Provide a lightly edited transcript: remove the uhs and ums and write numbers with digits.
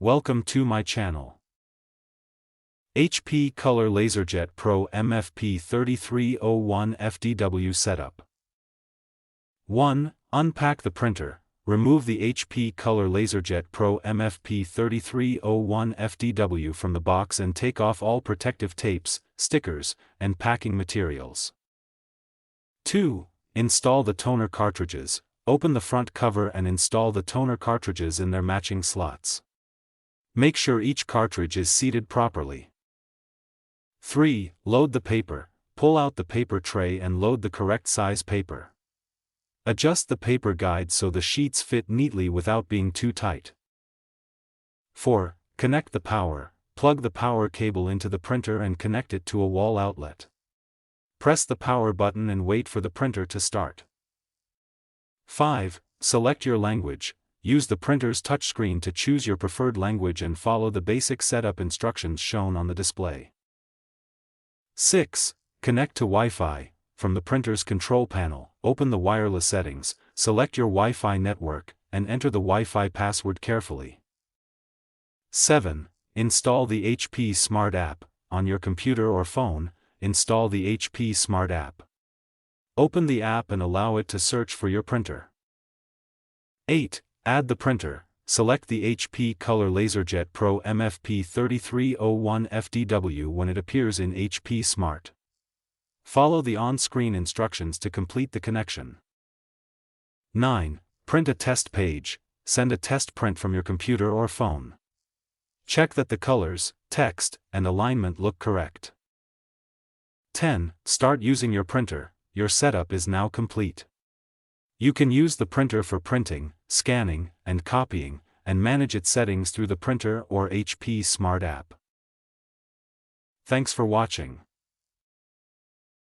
Welcome to my channel. HP Color LaserJet Pro MFP 3301fdw setup. 1. Unpack the printer. Remove the HP Color LaserJet Pro MFP 3301fdw from the box and take off all protective tapes, stickers, and packing materials. 2. Install the toner cartridges. Open the front cover and install the toner cartridges in their matching slots. Make sure each cartridge is seated properly. 3. Load the paper. Pull out the paper tray and load the correct size paper. Adjust the paper guide so the sheets fit neatly without being too tight. 4. Connect the power. Plug the power cable into the printer and connect it to a wall outlet. Press the power button and wait for the printer to start. 5. Select your language. Use the printer's touchscreen to choose your preferred language and follow the basic setup instructions shown on the display. 6. Connect to Wi-Fi. From the printer's control panel, open the wireless settings, select your Wi-Fi network, and enter the Wi-Fi password carefully. 7. Install the HP Smart App. On your computer or phone, install the HP Smart App. Open the app and allow it to search for your printer. 8. Add the printer. Select the HP Color LaserJet Pro MFP 3301fdw when it appears in HP Smart. Follow the on-screen instructions to complete the connection. 9. Print a test page. Send a test print from your computer or phone. Check that the colors, text, and alignment look correct. 10. Start using your printer. Your setup is now complete. You can use the printer for printing, scanning, and copying, and manage its settings through the printer or HP Smart App. Thanks for watching.